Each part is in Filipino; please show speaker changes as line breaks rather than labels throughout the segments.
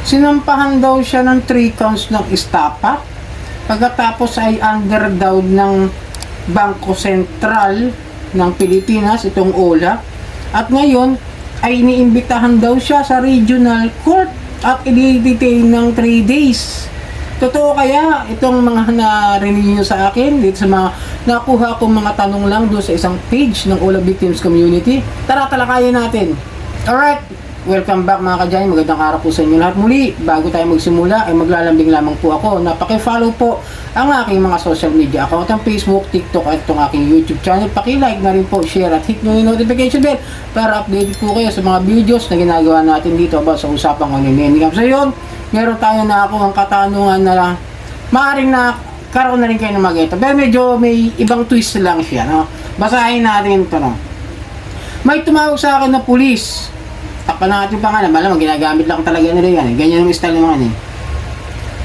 Sinampahan daw siya ng 3 counts ng estapa. Pagkatapos ay under daw ng Bangko Sentral ng Pilipinas, itong OLA. At ngayon ay iniimbitahan daw siya sa regional court at i-detain ng 3 days. Totoo kaya itong mga narinig nyo sa akin dito sa mga nakuha kong mga tanong lang doon sa isang page ng OLA Victims Community? Tara, talakayin natin. Alright, welcome back mga kadyay. Magandang araw po sa inyo lahat. Muli, bago tayo magsimula ay maglalambing lamang po ako na paki-follow po ang aking mga social media account, ang Facebook, TikTok at itong aking YouTube channel. Paki-like na rin po, share at hit nyo yung notification bell para updated po kayo sa mga videos na ginagawa natin dito about sa usapang online. So yun, meron tayo na ako ang katanungan na maaaring na karoon na rin kayo ng mageta. Pero medyo may ibang twist lang siya. No? Basahin natin ito. No? May tumawag sa akin na pulis. Takpan natin yung pangalan. Malamang ginagamit lang talaga nila yan. Ganyan yung style naman eh.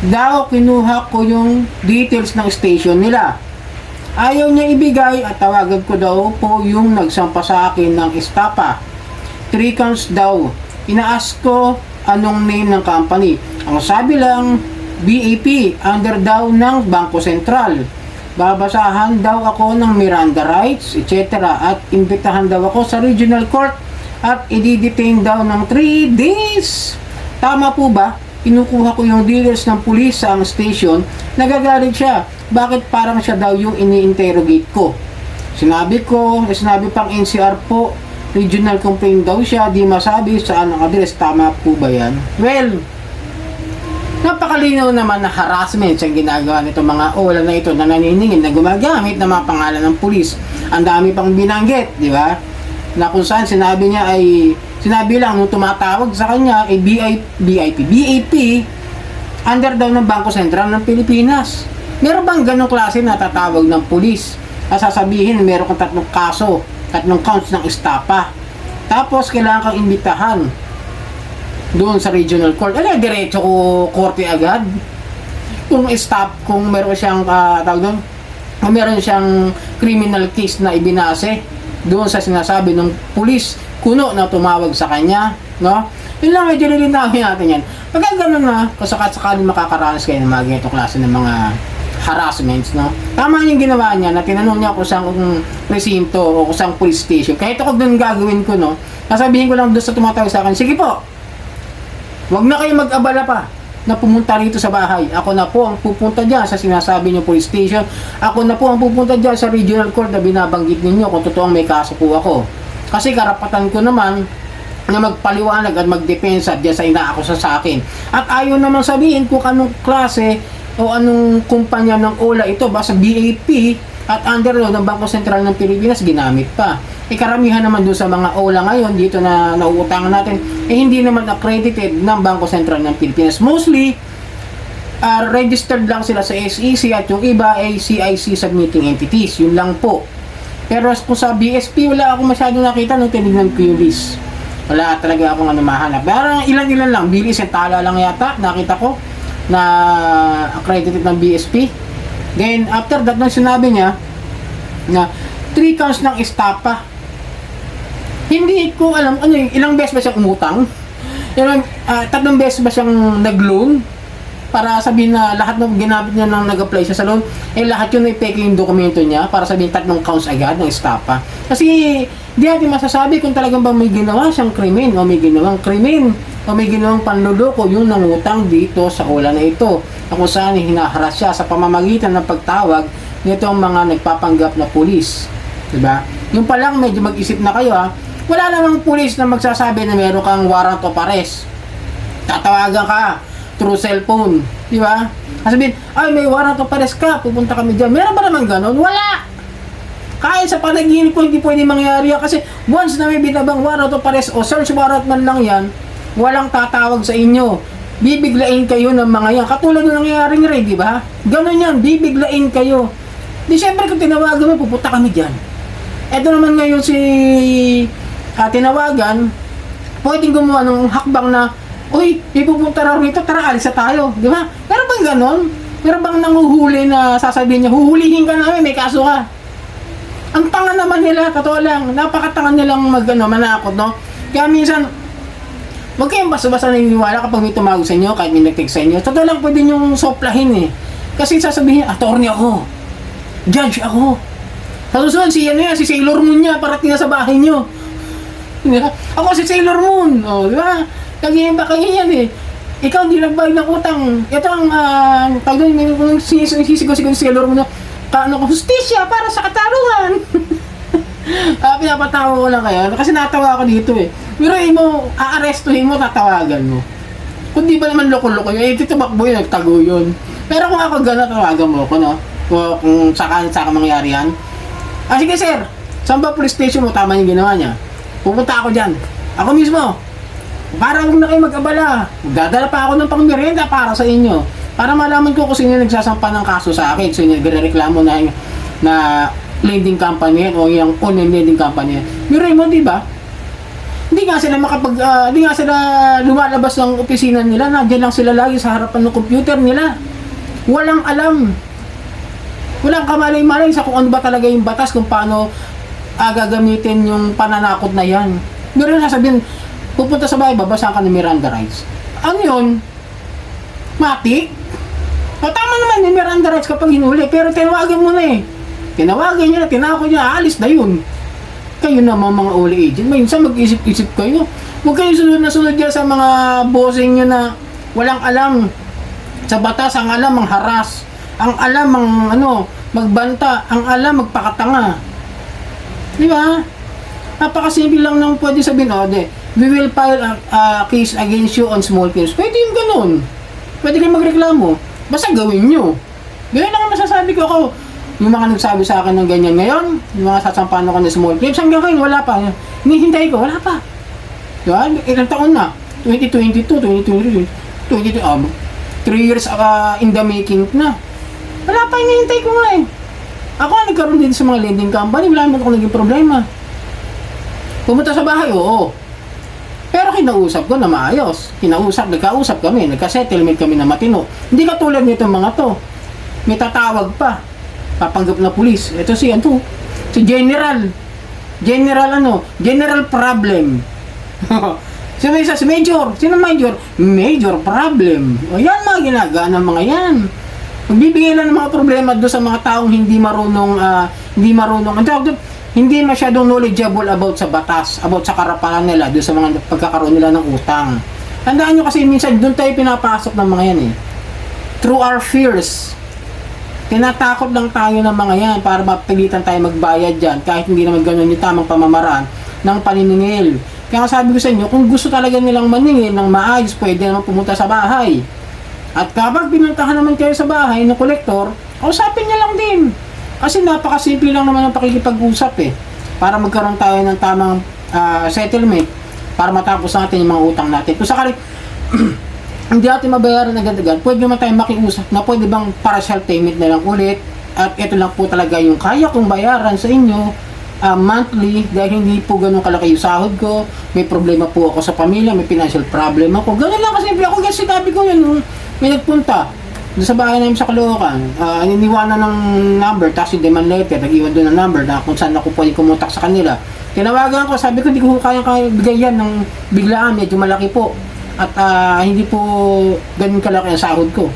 Daw kinuha ko yung details ng station nila. Ayaw niya ibigay at tawagan ko daw po yung nagsampa sa akin ng estapa. 3 counts daw. Inaas ko anong name ng company. Ang sabi lang, BAP, under daw ng Bangko Sentral. Babasahan daw ako ng Miranda rights, etc. At imbitahan daw ako sa regional court at i-detain daw ng 3 days. Tama po ba? Kinukuha ko yung details ng pulis sa ang station. Nagagalit siya. Bakit parang siya daw yung ini-interrogate ko? Sinabi pang NCR po, regional complaint daw siya, di masabi saan ang address. Tama po ba yan? Well, napakalinaw naman na harassment ang ginagawa nito mga OLA na ito na naniningil na gumagamit ng mga pangalan ng pulis. Ang dami pang binanggit, di ba? Na kung saan sinabi lang nung tumatawag sa kanya ay BAP under daw ng Bangko Sentral ng Pilipinas. Meron bang ganong klase na tatawag ng pulis at sasabihin na meron kang 3 kaso, 3 counts ng estapa, tapos kailangan kang imbitahan doon sa regional court? Ano, diretso ko korte agad? Kung meron siyang tawag doon, kung meron siyang criminal case na ibinase doon sa sinasabi ng pulis kuno na tumawag sa kanya, no? Yun lang, medyo lilinawin natin yan. Pagka gano'n na, kasakaling makakaranas kayo ng mga ganitong klase ng mga harassments, no? Tama yung ginawa niya na tinanong niya kung saan presinto o kung saan police station. Kahit ako doon gagawin ko, no? Sasabihin ko lang doon sa tumatawag sa akin, sige po, wag na kayo mag-abala pa na pumunta rito sa bahay. Ako na po ang pupunta dyan sa sinasabi niyo police station. Ako na po ang pupunta dyan sa regional court na binabanggit ninyo kung totoong may kaso po ako. Kasi karapatan ko naman na magpaliwanag at magdepensa dyan sa inaakusa sa akin. At ayaw naman sabihin kung anong klase o anong kumpanya ng OLA ito, basta BAP at under law ng Bangko Sentral ng Pilipinas ginamit pa. Karamihan naman doon sa mga OLA ngayon dito na nauutangan natin hindi naman accredited ng Bangko Sentral ng Pilipinas. Mostly registered lang sila sa SEC at yung iba ay CIC submitting entities. Yun lang po. Pero kung sa BSP wala ako masyadong nakita nung tinignan ko yung list. Wala talaga akong mahanap. Parang ilan-ilan lang, Bilis at Tala lang yata nakita ko na accredited ng BSP. Then after that, nang sinabi niya na 3 counts ng estapa, hindi ko alam ano yung ilang beses ba siyang umutang, 3 beses ba siyang nag-loan para sabihin na lahat ng ginamit niya nang nag-apply siya sa loan lahat yun ay peke yung dokumento niya para sabihin 3 counts agad ng estapa. Kasi di natin masasabi kung talagang ba may ginawa siyang krimen o may ginawang krimen o may ginawang panluloko yung nangutang dito sa OLA na ito, na kung saan hinaharas siya sa pamamagitan ng pagtawag nitong mga nagpapanggap na pulis, diba? Yung palang medyo mag-isip na kayo wala namang pulis na magsasabi na meron kang warrant of arrest. Tatawagan ka through cellphone, diba? Sabihin, ay may warrant of arrest ka, pupunta kami dyan. Meron ba naman ganon? Wala! Kahit sa panaginip ko hindi pwede mangyari yan kasi once na may binabang warrant of arrest o search warrant man lang yan, walang tatawag sa inyo. Bibiglain kayo ng mga yan. Katulad ng nangyayaring rin, di ba? Ganon yan, bibiglain kayo. Di syempre kung tinawagan mo, pupunta kami dyan. Ito naman ngayon si tinawagan, pwedeng gumawa ng hakbang na, uy, ipupunta raw rito, tara alis na tayo. Di ba? Meron bang ganon? Meron bang nanguhuli na sasabihin niya, huhulihin ka namin, may kaso ka? Ang tanga naman nila, totoo lang, napakatanga nilang manakot, no? Kaya minsan, Huwag kayong basta-basta naniniwala kapag may tumawag sa inyo, kahit may nag-text sa inyo. Totoo lang, pwede niyong soplahin eh. Kasi sasabihin, attorney ako, judge ako. Sa susunod, si Sailor Moon niya, parating na sa bahay niyo. Diba? Ako si Sailor Moon. O, di ba? Kaya yan eh. Ikaw, hindi nagbayad ng utang. Ito ang, pag doon, kung sisigaw si Sailor Moon na, ko, hustisya para sa katarungan. Pinapatawa ko lang kayo. Kasi natawa ako dito eh. Pero mo, aarestuhin mo, tatawagan mo. Kung di ba naman loko-loko yun, tumakbo yun, nagtago yun. Pero kung ako gano'n, tawagan mo ako, no? Kung saka mangyari yan. Sige sir, saan ba police station mo? Tama yung ginawa niya. Pupunta ako dyan. Ako mismo. Para huwag na kayo mag-abala. Dadala pa ako ng pangmerienda para sa inyo. Para malaman ko kung sino nagsasampa ng kaso sa akin. Sino nagre-reklamo na lending company o yung online lending company. Pero mo, di ba? Hindi nga sila lumalabas ng opisina nila, nandiyan lang sila lagi sa harapan ng computer nila. Walang alam. Walang kamalay-malay sa kung ano ba talaga yung batas, kung paano gagamitin yung pananakot na yan. Pero sasabihin, pupunta sa bahay, babasa ka ng Miranda rights. Ano yun? Matik? O tama naman yung Miranda rights kapag hinuli, pero tinawagan mo na eh. Tinawagan niya, tinakot niya, alis na yun. Kayo naman mga uli agent, minsan mag-isip-isip kayo. Huwag kayo sunod na sunod yan sa mga bossing nyo na walang alam sa batas, ang alam ang haras, ang alam ang magbanta, ang alam magpakatanga. Di ba? Napakasimple lang nang pwede sabihin, we will file a case against you on small claims. Pwede yung ganun. Pwede kayong magreklamo. Basta gawin nyo. Ganyan lang ang masasabi ko ako. Yung mga nagsabi sa akin ng ganyan ngayon, yung mga sasampahan ako ng small claims, hanggang ngayon wala pa. Hinihintay ko, wala pa. Diba? Ilang taon na? 2022, 2023, 3 years in the making na. Wala pa, hinihintay ko nga eh. Ako nagkaroon din sa mga lending company, wala naman ako naging problema. Pumunta sa bahay, oo. Pero kinausap ko na maayos. Nagkausap kami, nagka-settlement kami na matino. Hindi katulad nito mga to. May tatawag pa. Papanggap na pulis. Ito si General problem. Si Major. Sino Major? Major problem. O yan mga ginagawa ng mga yan. Magbibigay lang ng mga problema doon sa mga taong hindi masyadong knowledgeable about sa batas, about sa karapalan nila, doon sa mga pagkakaroon nila ng utang. Tandaan nyo kasi minsan doon tayo pinapasok ng mga yan eh. Through our fears. Tinatakot lang tayo ng mga yan para mapilitan tayo magbayad dyan kahit hindi naman ganun yung tamang pamamaraan ng paniningil. Kaya sabi ko sa inyo, kung gusto talaga nilang maningil ng maayos, pwede naman pumunta sa bahay. At kapag pinuntahan naman kayo sa bahay ng kolektor, kausapin niya lang din. Kasi napakasimple lang naman ang pakikipag-usap eh. Para magkaroon tayo ng tamang settlement para matapos natin yung mga utang natin. Kung sakali hindi natin mabayaran agad-agad, pwede naman tayo makiusap na pwede bang partial payment na lang ulit at ito lang po talaga yung kaya kong bayaran sa inyo monthly dahil hindi po ganun kalaki yung sahod ko, may problema po ako sa pamilya, may financial problem ako. Ganun lang kasi ako kasi sinabi ko yun, may nagpunta doon sa bahay namin sa Caloocan, iniwanan ng number, tapos yung demand letter, nag-iwan doon ng number na kung saan ako pwede kumontak sa kanila. Tinawagan ko, sabi ko hindi ko kaya bigay yan ng biglaan, medyo malaki po. At hindi po ganun kalaki ang sahod ko.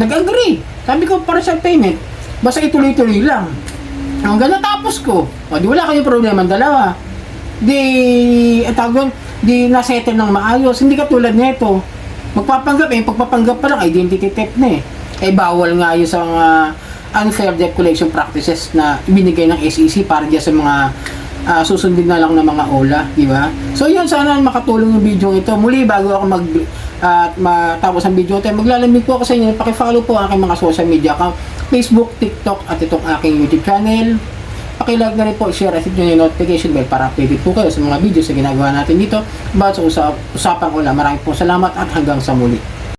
Nag-agree. Sabi ko, partial payment. Basta ituloy-tuloy lang. Hanggang natapos ko. Di wala kayong problema, dalawa. Di nasettle ng maayos. Hindi katulad nito. Pagpapanggap pa lang, identity theft na eh. Bawal nga yun sa mga unfair debt collection practices na ibinigay ng SEC para dyan sa mga susundin na lang ng mga OLA, di ba? So yun, sana makatulong yung video ito. Muli, bago ako matapos ang video ito, maglalamig po ako sa inyo. Paki-follow po ang aking mga social media account, Facebook, TikTok, at itong aking YouTube channel. Paki-like na rin po, share at hit nyo yung notification bell para updated po kayo sa mga videos na ginagawa natin dito about sa usapang OLA. Maraming po salamat at hanggang sa muli.